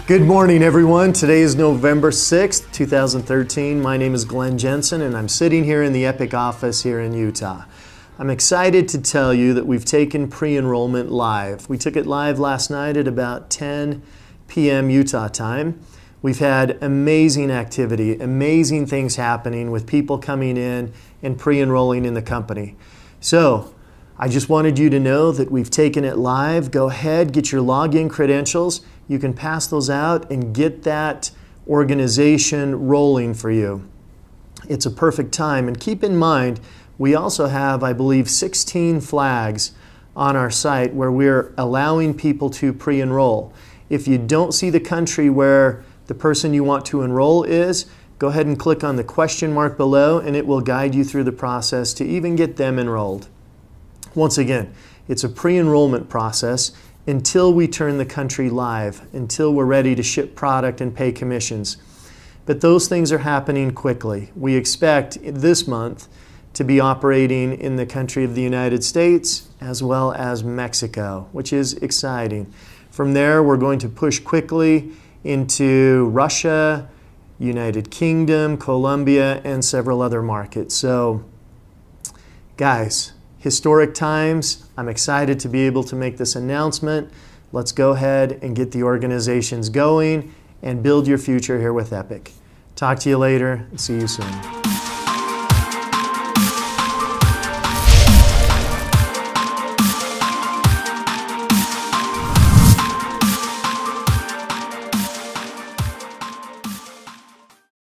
Good morning, everyone. Today is November 6th, 2013. My name is Glenn Jensen, and I'm sitting here in the Epic office here in Utah. I'm excited to tell you that we've taken pre-enrollment live. We took it live last night at about 10 p.m. Utah time. We've had amazing activity, amazing things happening with people coming in and pre-enrolling in the company. So, I just wanted you to know that we've taken it live. Go ahead, get your login credentials. You can pass those out and get that organization rolling for you. It's a perfect time. And keep in mind, we also have, I believe, 16 flags on our site where we're allowing people to pre-enroll. If you don't see the country where the person you want to enroll is, go ahead and click on the question mark below and it will guide you through the process to even get them enrolled. Once again, it's a pre-enrollment process until we turn the country live, until we're ready to ship product and pay commissions. But those things are happening quickly. We expect this month to be operating in the country of the United States as well as Mexico, which is exciting. From there, we're going to push quickly into Russia, United Kingdom, Colombia, and several other markets. So, guys, historic times. I'm excited to be able to make this announcement. Let's go ahead and get the organizations going and build your future here with Epic. Talk to you later and see you soon.